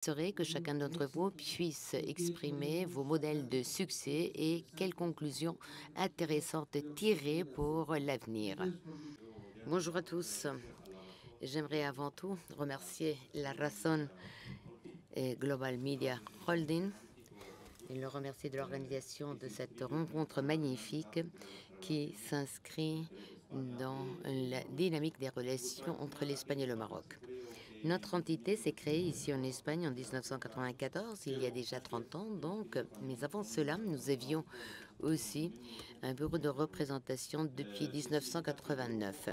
Serait que chacun d'entre vous puisse exprimer vos modèles de succès et quelles conclusions intéressantes tirer pour l'avenir. Bonjour à tous. J'aimerais avant tout remercier la Razón et Global Media Holding et le remercier de l'organisation de cette rencontre magnifique qui s'inscrit dans la dynamique des relations entre l'Espagne et le Maroc. Notre entité s'est créée ici en Espagne en 1994, il y a déjà 30 ans donc, mais avant cela, nous avions aussi un bureau de représentation depuis 1989,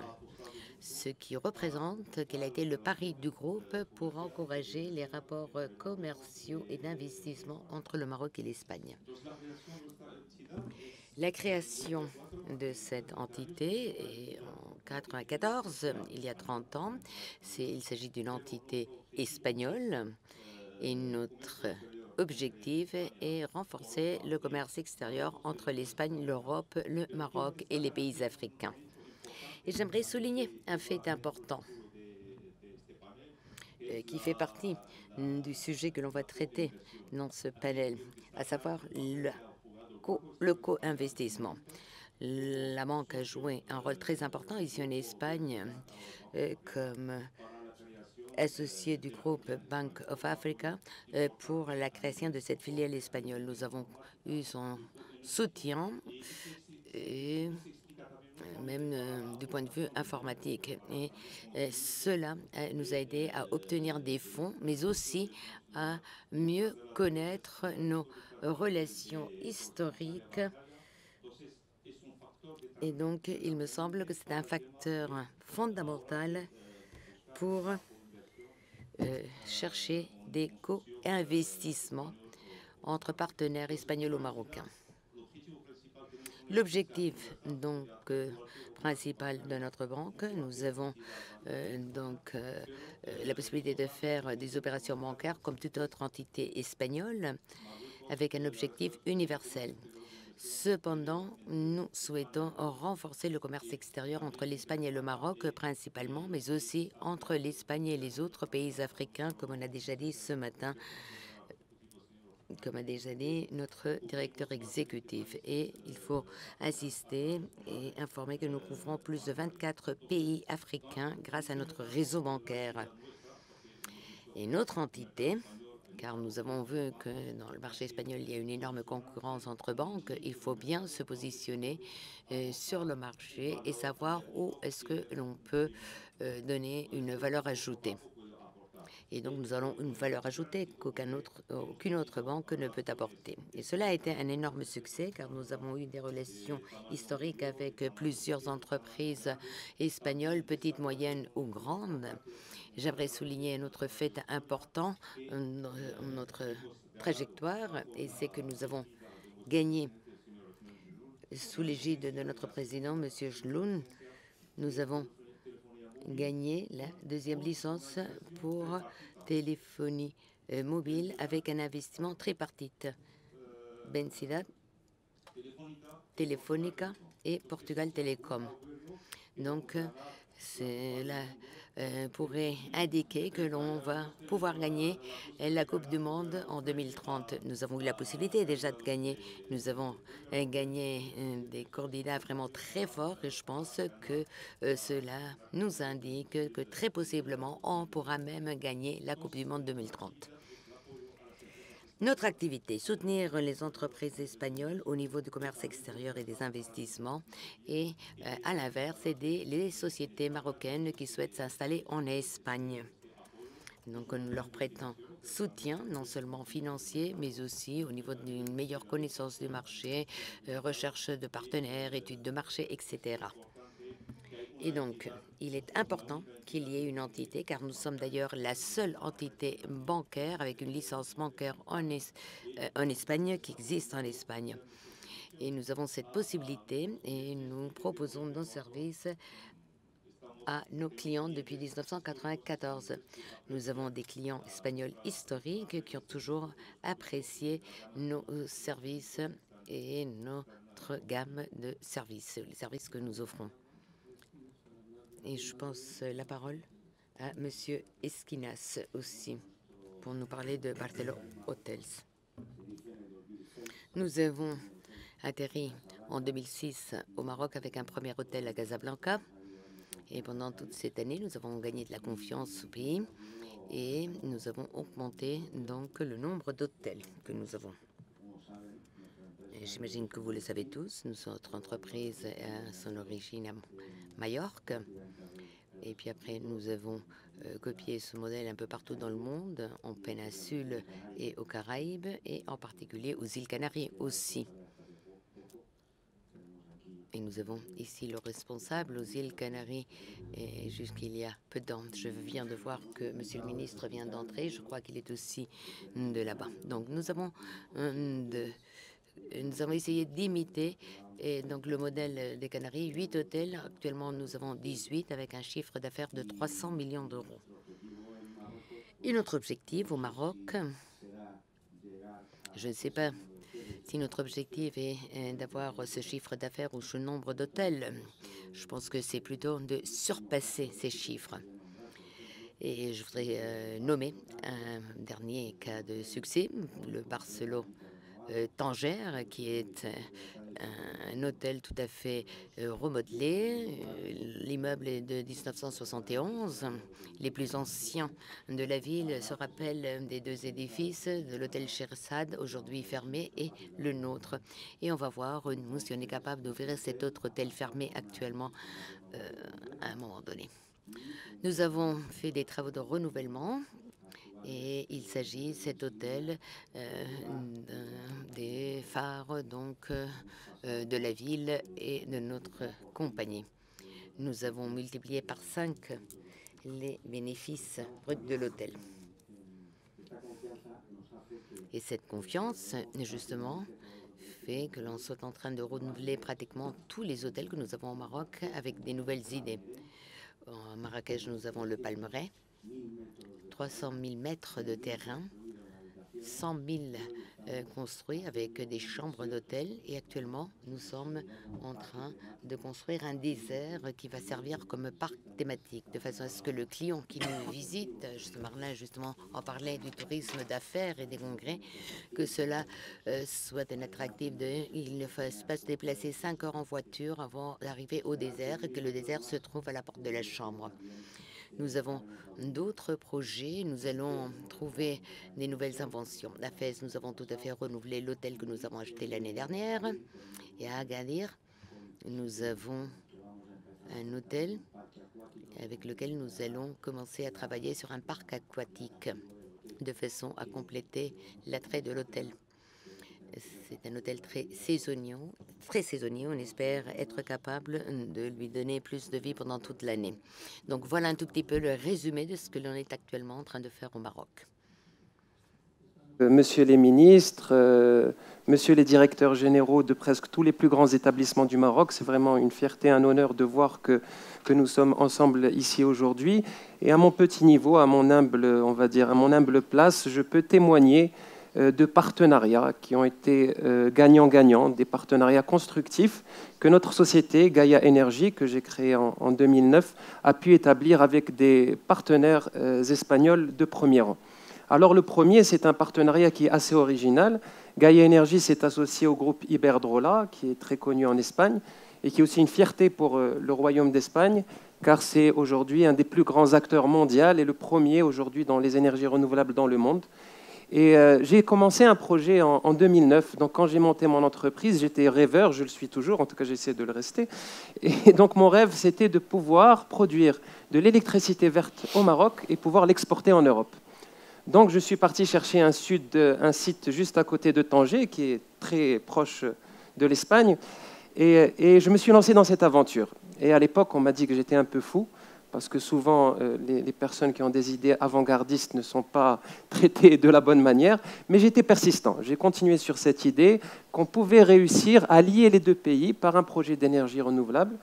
ce qui représente quel a été le pari du groupe pour encourager les rapports commerciaux et d'investissement entre le Maroc et l'Espagne. La création de cette entité est en 1994, il y a 30 ans. Il s'agit d'une entité espagnole et notre objectif est renforcer le commerce extérieur entre l'Espagne, l'Europe, le Maroc et les pays africains. Et j'aimerais souligner un fait important qui fait partie du sujet que l'on va traiter dans ce panel, à savoir le co-investissement. La banque a joué un rôle très important ici en Espagne comme associé du groupe Bank of Africa pour la création de cette filiale espagnole. Nous avons eu son soutien et même du point de vue informatique. Et cela nous a aidé à obtenir des fonds, mais aussi à mieux connaître nos relations historiques. Et donc, il me semble que c'est un facteur fondamental pour chercher des co-investissements entre partenaires espagnols ou marocains. L'objectif donc principal de notre banque, nous avons la possibilité de faire des opérations bancaires comme toute autre entité espagnole avec un objectif universel. Cependant, nous souhaitons renforcer le commerce extérieur entre l'Espagne et le Maroc principalement, mais aussi entre l'Espagne et les autres pays africains, comme on a déjà dit ce matin, comme a déjà dit notre directeur exécutif. Et il faut insister et informer que nous couvrons plus de 24 pays africains grâce à notre réseau bancaire. Et notre entité, car nous avons vu que dans le marché espagnol, il y a une énorme concurrence entre banques, il faut bien se positionner sur le marché et savoir où est-ce que l'on peut donner une valeur ajoutée. Et donc, nous avons une valeur ajoutée qu'aucune autre banque ne peut apporter. Et cela a été un énorme succès, car nous avons eu des relations historiques avec plusieurs entreprises espagnoles, petites, moyennes ou grandes. J'aimerais souligner un autre fait important, notre trajectoire, et c'est que nous avons gagné sous l'égide de notre président, M. Schloon, nous avons gagné la deuxième licence pour téléphonie mobile avec un investissement tripartite. Bensida, Telefónica et Portugal Telecom. Donc, cela pourrait indiquer que l'on va pouvoir gagner la Coupe du Monde en 2030. Nous avons eu la possibilité déjà de gagner. Nous avons gagné des candidats vraiment très forts et je pense que cela nous indique que très possiblement on pourra même gagner la Coupe du Monde 2030. Notre activité, soutenir les entreprises espagnoles au niveau du commerce extérieur et des investissements et à l'inverse, aider les sociétés marocaines qui souhaitent s'installer en Espagne. Donc, nous leur prêtons soutien, non seulement financier, mais aussi au niveau d'une meilleure connaissance du marché, recherche de partenaires, études de marché, etc. Et donc, il est important qu'il y ait une entité, car nous sommes d'ailleurs la seule entité bancaire avec une licence bancaire en Espagne qui existe en Espagne. Et nous avons cette possibilité et nous proposons nos services à nos clients depuis 1994. Nous avons des clients espagnols historiques qui ont toujours apprécié nos services et notre gamme de services, les services que nous offrons. Et je pense la parole à Monsieur Esquinas aussi pour nous parler de Bartelo Hotels. Nous avons atterri en 2006 au Maroc avec un premier hôtel à Casablanca. Et pendant toute cette année, nous avons gagné de la confiance au pays et nous avons augmenté donc le nombre d'hôtels que nous avons. J'imagine que vous le savez tous, notre entreprise a son origine à Majorque. Et puis après, nous avons copié ce modèle un peu partout dans le monde, en péninsule et aux Caraïbes, et en particulier aux îles Canaries aussi. Et nous avons ici le responsable aux îles Canaries. Et jusqu'il y a peu de temps, je viens de voir que Monsieur le ministre vient d'entrer. Je crois qu'il est aussi de là-bas. Donc nous avons essayé d'imiter le modèle des Canaries. 8 hôtels. Actuellement, nous avons 18 avec un chiffre d'affaires de 300 millions d'euros. Et notre objectif au Maroc, je ne sais pas si notre objectif est d'avoir ce chiffre d'affaires ou ce nombre d'hôtels. Je pense que c'est plutôt de surpasser ces chiffres. Et je voudrais nommer un dernier cas de succès, le Barcelo Tanger, qui est un hôtel tout à fait remodelé. L'immeuble est de 1971. Les plus anciens de la ville se rappellent des deux édifices, de l'hôtel Shersad, aujourd'hui fermé, et le nôtre. Et on va voir nous si on est capable d'ouvrir cet autre hôtel fermé actuellement à un moment donné. Nous avons fait des travaux de renouvellement. Et il s'agit, cet hôtel, des phares donc, de la ville et de notre compagnie. Nous avons multiplié par 5 les bénéfices bruts de l'hôtel. Et cette confiance, justement, fait que l'on soit en train de renouveler pratiquement tous les hôtels que nous avons au Maroc avec des nouvelles idées. En Marrakech, nous avons le Palmeraie. 300 000 mètres de terrain, 100 000 construits avec des chambres d'hôtel. Et actuellement, nous sommes en train de construire un désert qui va servir comme parc thématique, de façon à ce que le client qui nous visite, Marlin justement en parlait du tourisme d'affaires et des congrès, que cela soit un attractif il ne fasse pas se déplacer 5 heures en voiture avant d'arriver au désert et que le désert se trouve à la porte de la chambre. Nous avons d'autres projets. Nous allons trouver des nouvelles inventions. À Fès, nous avons tout à fait renouvelé l'hôtel que nous avons acheté l'année dernière. Et à Agadir, nous avons un hôtel avec lequel nous allons commencer à travailler sur un parc aquatique de façon à compléter l'attrait de l'hôtel. C'est un hôtel très saisonnier. On espère être capable de lui donner plus de vie pendant toute l'année. Donc voilà un tout petit peu le résumé de ce que l'on est actuellement en train de faire au Maroc. Monsieur les ministres, monsieur les directeurs généraux de presque tous les plus grands établissements du Maroc, c'est vraiment une fierté, un honneur de voir que nous sommes ensemble ici aujourd'hui. Et à mon petit niveau, à mon humble, on va dire, à mon humble place, je peux témoigner de partenariats qui ont été gagnant-gagnant, des partenariats constructifs que notre société, Gaïa Energy, que j'ai créée en 2009, a pu établir avec des partenaires espagnols de premier rang. Alors le premier, c'est un partenariat qui est assez original. Gaïa Energy s'est associé au groupe Iberdrola, qui est très connu en Espagne, et qui est aussi une fierté pour le Royaume d'Espagne, car c'est aujourd'hui un des plus grands acteurs mondiaux et le premier aujourd'hui dans les énergies renouvelables dans le monde. Et j'ai commencé un projet en 2009. Donc, quand j'ai monté mon entreprise, j'étais rêveur, je le suis toujours, en tout cas, j'essaie de le rester. Et donc, mon rêve, c'était de pouvoir produire de l'électricité verte au Maroc et pouvoir l'exporter en Europe. Donc, je suis parti chercher un site juste à côté de Tanger, qui est très proche de l'Espagne. Et je me suis lancé dans cette aventure. Et à l'époque, on m'a dit que j'étais un peu fou, parce que souvent, les personnes qui ont des idées avant-gardistes ne sont pas traitées de la bonne manière. Mais j'étais persistant. J'ai continué sur cette idée qu'on pouvait réussir à lier les deux pays par un projet d'énergie renouvelable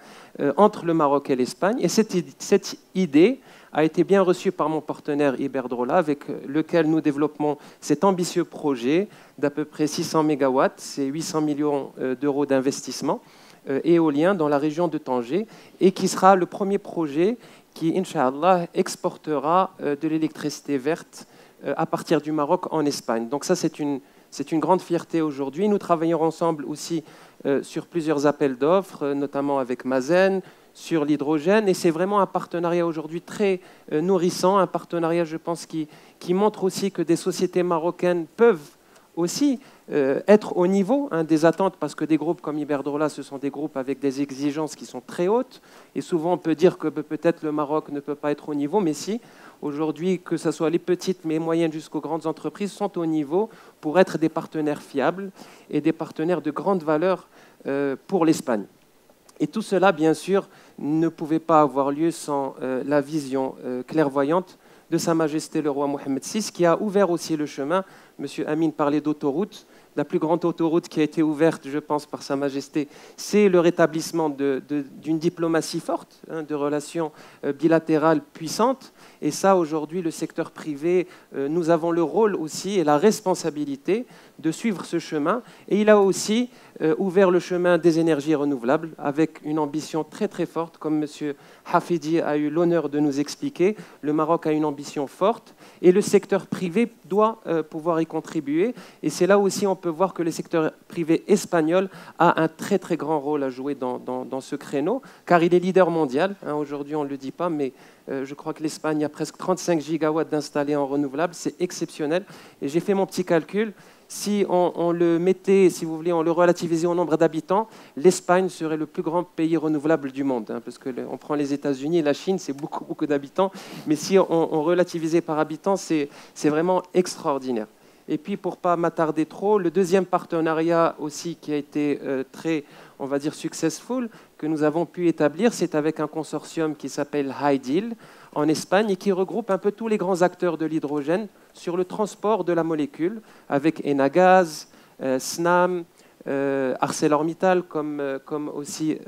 entre le Maroc et l'Espagne. Et cette idée a été bien reçue par mon partenaire Iberdrola, avec lequel nous développons cet ambitieux projet d'à peu près 600 MW, c'est 800 millions d'euros d'investissement éolien dans la région de Tanger, et qui sera le premier projet qui, Inch'Allah, exportera de l'électricité verte à partir du Maroc en Espagne. Donc ça, c'est une grande fierté aujourd'hui. Nous travaillons ensemble aussi sur plusieurs appels d'offres, notamment avec Mazen, sur l'hydrogène. Et c'est vraiment un partenariat aujourd'hui très nourrissant, un partenariat, je pense, qui montre aussi que des sociétés marocaines peuvent aussi être au niveau des attentes, parce que des groupes comme Iberdrola, ce sont des groupes avec des exigences qui sont très hautes. Et souvent, on peut dire que peut-être le Maroc ne peut pas être au niveau, mais si, aujourd'hui, que ce soit les petites, mais moyennes jusqu'aux grandes entreprises, sont au niveau pour être des partenaires fiables et des partenaires de grande valeur pour l'Espagne. Et tout cela, bien sûr, ne pouvait pas avoir lieu sans la vision clairvoyante de Sa Majesté le roi Mohammed VI, qui a ouvert aussi le chemin. Monsieur Amin parlait d'autoroute. La plus grande autoroute qui a été ouverte, je pense, par Sa Majesté, c'est le rétablissement d'une diplomatie forte, de relations bilatérales puissantes. Et ça, aujourd'hui, le secteur privé, nous avons le rôle aussi et la responsabilité de suivre ce chemin. Et il a aussi ouvert le chemin des énergies renouvelables avec une ambition très très forte, comme M. Hafidi a eu l'honneur de nous expliquer. Le Maroc a une ambition forte et le secteur privé doit pouvoir y contribuer. Et c'est là aussi on peut voir que le secteur privé espagnol a un très très grand rôle à jouer dans ce créneau, car il est leader mondial. Aujourd'hui, on ne le dit pas, mais je crois que l'Espagne a presque 35 gigawatts d'installés en renouvelables. C'est exceptionnel. Et j'ai fait mon petit calcul. Si on le mettait, si vous voulez, on le relativisait au nombre d'habitants, l'Espagne serait le plus grand pays renouvelable du monde. Parce qu'on prend les États-Unis et la Chine, c'est beaucoup, beaucoup d'habitants. Mais si on relativisait par habitant, c'est vraiment extraordinaire. Et puis, pour ne pas m'attarder trop, le deuxième partenariat aussi qui a été très, on va dire, successful, que nous avons pu établir, c'est avec un consortium qui s'appelle HyDeal en Espagne et qui regroupe un peu tous les grands acteurs de l'hydrogène sur le transport de la molécule, avec Enagaz, Snam, ArcelorMittal comme aussi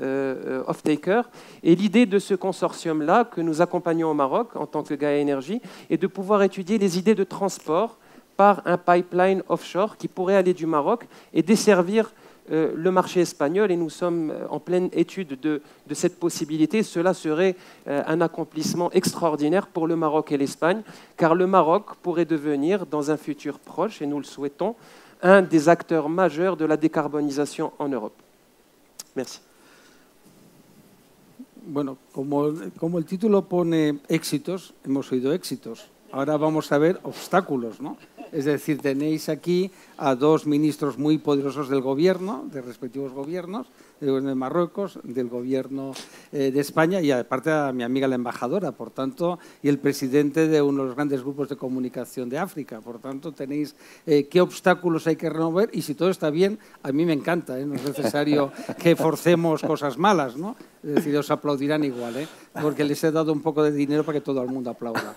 off-taker. Et l'idée de ce consortium-là, que nous accompagnons au Maroc en tant que Gaïa Énergie, est de pouvoir étudier les idées de transport par un pipeline offshore qui pourrait aller du Maroc et desservir le marché espagnol. Et nous sommes en pleine étude de cette possibilité. Cela serait un accomplissement extraordinaire pour le Maroc et l'Espagne, car le Maroc pourrait devenir, dans un futur proche, et nous le souhaitons, un des acteurs majeurs de la décarbonisation en Europe. Merci. Bueno, como el título pone éxitos, hemos oído éxitos. Ahora vamos a ver obstáculos, ¿no? Es decir, tenéis aquí a dos ministros muy poderosos del gobierno, de respectivos gobiernos, del gobierno de Marruecos, del gobierno de España y aparte a mi amiga la embajadora, por tanto, y el presidente de uno de los grandes grupos de comunicación de África. Por tanto, tenéis qué obstáculos hay que remover y si todo está bien, a mí me encanta, no es necesario que forcemos cosas malas, ¿no? Es decir, os aplaudirán igual, porque les he dado un poco de dinero para que todo el mundo aplauda.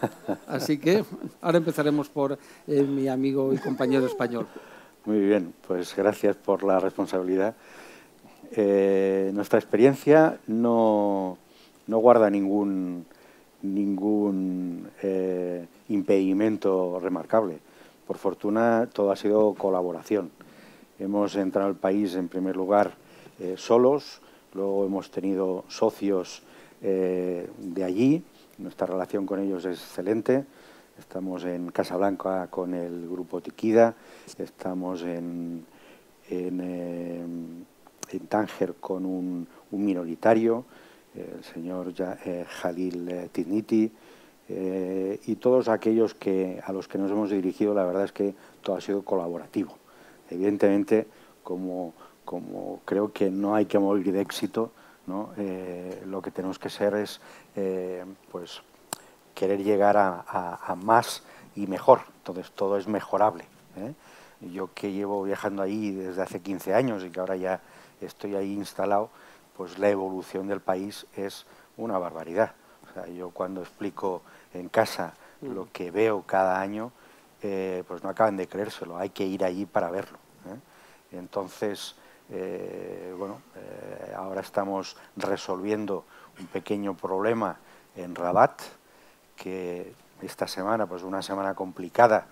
Así que ahora empezaremos por mi amigo y compañero español. Muy bien, pues gracias por la responsabilidad. Nuestra experiencia no guarda ningún impedimento remarcable. Por fortuna, todo ha sido colaboración. Hemos entrado al país, en primer lugar, solos, luego hemos tenido socios de allí. Nuestra relación con ellos es excelente. Estamos en Casablanca con el grupo Tequida, estamos en Tánger con un minoritario, el señor Jalil Tizniti, y todos aquellos a los que nos hemos dirigido, la verdad es que todo ha sido colaborativo. Evidentemente, como creo que no hay que morir de éxito, ¿no? Lo que tenemos que ser es pues querer llegar a más y mejor. Entonces todo es mejorable. Yo que llevo viajando ahí desde hace 15 años y que ahora ya estoy ahí instalado, pues la evolución del país es una barbaridad. O sea, yo cuando explico en casa lo que veo cada año, pues no acaban de creérselo, hay que ir allí para verlo. Entonces, ahora estamos resolviendo un pequeño problema en Rabat, que esta semana, pues una semana complicada,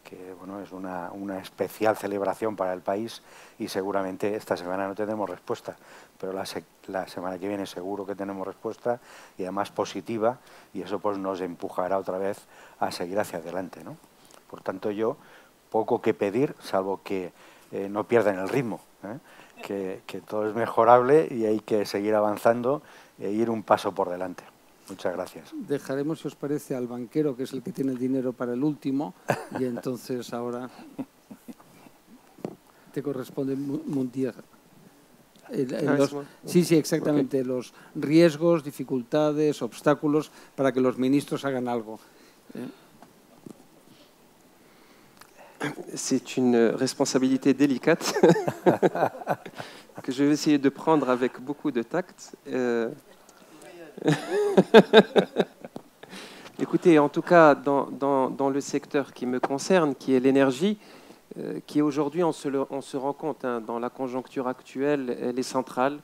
que bueno, es una especial celebración para el país y seguramente esta semana no tendremos respuesta, pero la semana que viene seguro que tenemos respuesta y además positiva y eso pues nos empujará otra vez a seguir hacia adelante, ¿no? Por tanto, yo poco que pedir, salvo que no pierdan el ritmo, que todo es mejorable y hay que seguir avanzando e ir un paso por delante. Muchas gracias. Dejaremos, si os parece, al banquero, que es el que tiene el dinero para el último, y entonces ahora te corresponde Mundial. Sí, exactamente. Okay. Los riesgos, dificultades, obstáculos para que los ministros hagan algo. C'est une responsabilité délicate que je vais essayer de prendre avec beaucoup de tact. Écoutez, en tout cas, dans le secteur qui me concerne, qui est l'énergie, qui aujourd'hui, on se rend compte, dans la conjoncture actuelle, elle est centrale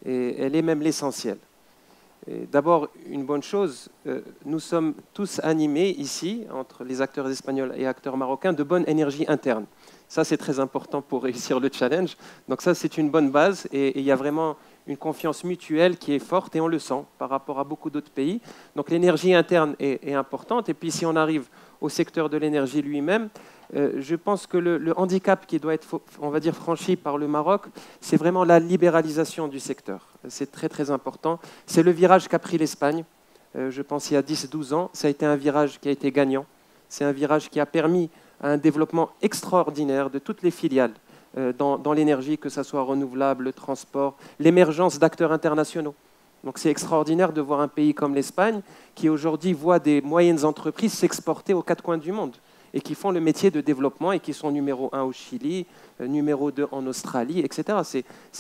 et elle est même l'essentielle. D'abord, une bonne chose, nous sommes tous animés ici, entre les acteurs espagnols et acteurs marocains, de bonne énergie interne. Ça, c'est très important pour réussir le challenge. Donc ça, c'est une bonne base et il y a vraiment une confiance mutuelle qui est forte et on le sent par rapport à beaucoup d'autres pays. Donc l'énergie interne est importante. Et puis si on arrive au secteur de l'énergie lui-même, je pense que le handicap qui doit être, on va dire, franchi par le Maroc, c'est vraiment la libéralisation du secteur. C'est très, très important. C'est le virage qu'a pris l'Espagne, je pense, il y a 10-12 ans. Ça a été un virage qui a été gagnant. C'est un virage qui a permis un développement extraordinaire de toutes les filiales dans l'énergie, que ce soit renouvelable, le transport, l'émergence d'acteurs internationaux. Donc c'est extraordinaire de voir un pays comme l'Espagne qui aujourd'hui voit des moyennes entreprises s'exporter aux quatre coins du monde et qui font le métier de développement et qui sont numéro 1 au Chili, numéro 2 en Australie, etc.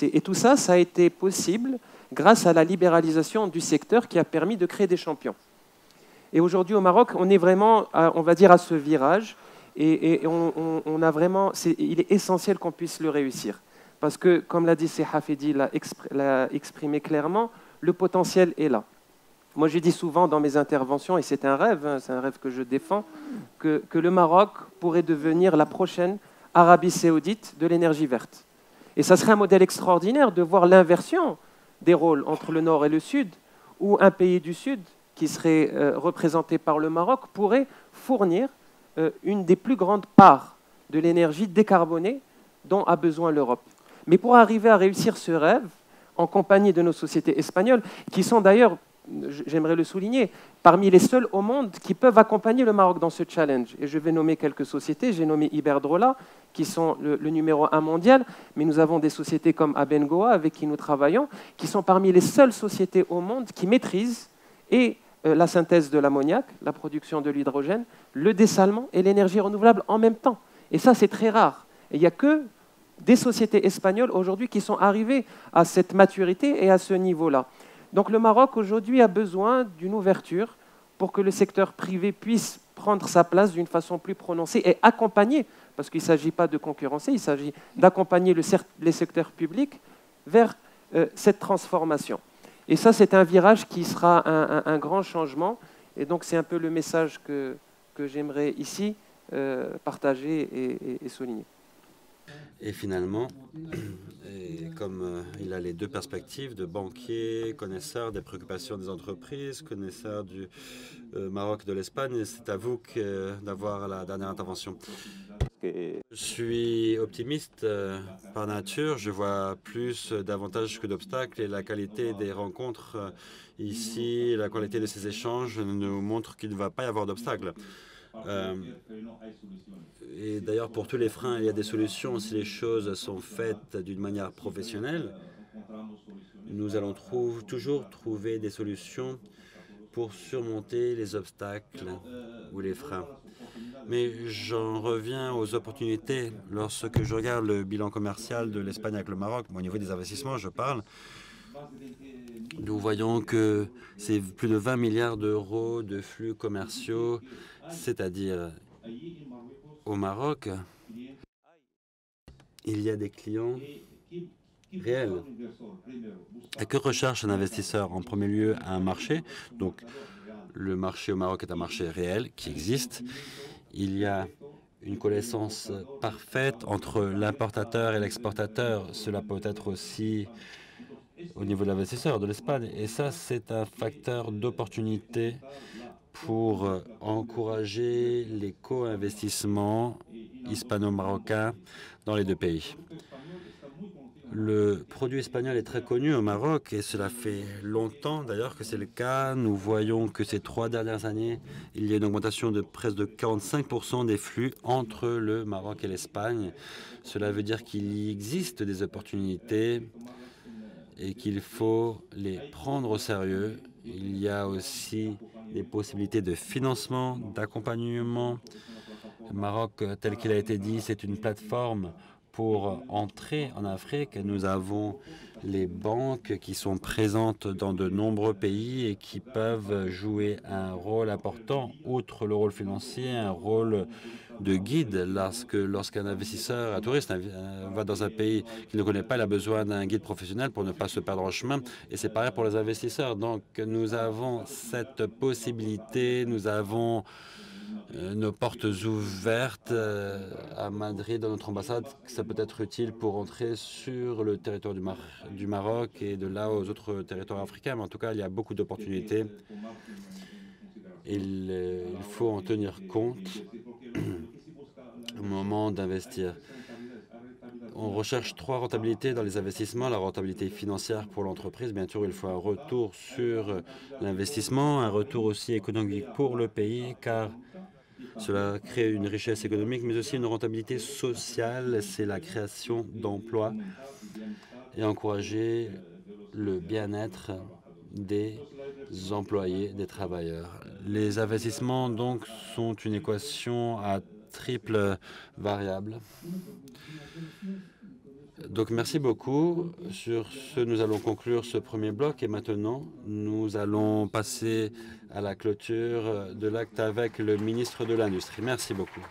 Et tout ça, ça a été possible grâce à la libéralisation du secteur qui a permis de créer des champions. Et aujourd'hui au Maroc, on est vraiment, on va dire, à ce virage et on a vraiment, il est essentiel qu'on puisse le réussir. Parce que, comme l'a dit Hafidi, l'a exprimé clairement, le potentiel est là. Moi, je dis souvent dans mes interventions, et c'est un rêve que je défends, que le Maroc pourrait devenir la prochaine Arabie saoudite de l'énergie verte. Et ça serait un modèle extraordinaire de voir l'inversion des rôles entre le Nord et le Sud, où un pays du Sud, qui serait représenté par le Maroc, pourrait fournir une des plus grandes parts de l'énergie décarbonée dont a besoin l'Europe. Mais pour arriver à réussir ce rêve, en compagnie de nos sociétés espagnoles, qui sont d'ailleurs, j'aimerais le souligner, parmi les seules au monde qui peuvent accompagner le Maroc dans ce challenge. Et je vais nommer quelques sociétés. J'ai nommé Iberdrola, qui sont le numéro 1 mondial, mais nous avons des sociétés comme Abengoa, avec qui nous travaillons, qui sont parmi les seules sociétés au monde qui maîtrisent et la synthèse de l'ammoniac, la production de l'hydrogène, le dessalement et l'énergie renouvelable en même temps. Et ça, c'est très rare. Et il n'y a que des sociétés espagnoles aujourd'hui qui sont arrivées à cette maturité et à ce niveau-là. Donc le Maroc aujourd'hui a besoin d'une ouverture pour que le secteur privé puisse prendre sa place d'une façon plus prononcée et accompagner, parce qu'il ne s'agit pas de concurrencer, il s'agit d'accompagner les secteurs publics vers cette transformation. Et ça, c'est un virage qui sera un grand changement. Et donc c'est un peu le message que j'aimerais ici partager et souligner. Et finalement, comme il a les deux perspectives de banquier, connaisseur des préoccupations des entreprises, connaisseur du Maroc, de l'Espagne, c'est à vous d'avoir la dernière intervention. Je suis optimiste par nature, je vois plus d'avantages que d'obstacles et la qualité des rencontres ici, la qualité de ces échanges nous montre qu'il ne va pas y avoir d'obstacles. Et d'ailleurs, pour tous les freins, il y a des solutions. Si les choses sont faites d'une manière professionnelle, nous allons toujours trouver des solutions pour surmonter les obstacles ou les freins. Mais j'en reviens aux opportunités. Lorsque je regarde le bilan commercial de l'Espagne avec le Maroc, au niveau des investissements, je parle, nous voyons que c'est plus de 20 milliards d'euros de flux commerciaux, c'est-à-dire au Maroc, il y a des clients réels. Et que recherche un investisseur? En premier lieu, un marché. Donc, le marché au Maroc est un marché réel qui existe. Il y a une connaissance parfaite entre l'importateur et l'exportateur. Cela peut être aussi au niveau de l'investisseur de l'Espagne. Et ça, c'est un facteur d'opportunité pour encourager les co-investissements hispano-marocains dans les deux pays. Le produit espagnol est très connu au Maroc et cela fait longtemps d'ailleurs que c'est le cas. Nous voyons que ces 3 dernières années, il y a une augmentation de presque de 45% des flux entre le Maroc et l'Espagne. Cela veut dire qu'il existe des opportunités et qu'il faut les prendre au sérieux. Il y a aussi des possibilités de financement, d'accompagnement. Le Maroc, tel qu'il a été dit, c'est une plateforme pour entrer en Afrique. Nous avons les banques qui sont présentes dans de nombreux pays et qui peuvent jouer un rôle important, outre le rôle financier, un rôle de guide. Lorsqu'un investisseur, un touriste va dans un pays qu'il ne connaît pas, il a besoin d'un guide professionnel pour ne pas se perdre en chemin. Et c'est pareil pour les investisseurs. Donc nous avons cette possibilité, nous avons nos portes ouvertes à Madrid, dans notre ambassade. Ça peut être utile pour entrer sur le territoire du Maroc et de là aux autres territoires africains. Mais en tout cas, il y a beaucoup d'opportunités. Il faut en tenir compte au moment d'investir. On recherche 3 rentabilités dans les investissements. La rentabilité financière pour l'entreprise, bien sûr, il faut un retour sur l'investissement, un retour aussi économique pour le pays, car cela crée une richesse économique, mais aussi une rentabilité sociale. C'est la création d'emplois et encourager le bien-être des employés, des travailleurs. Les investissements, donc, sont une équation à triple variable. Donc, merci beaucoup. Sur ce, nous allons conclure ce premier bloc et maintenant, nous allons passer à la clôture de l'acte avec le ministre de l'Industrie. Merci beaucoup.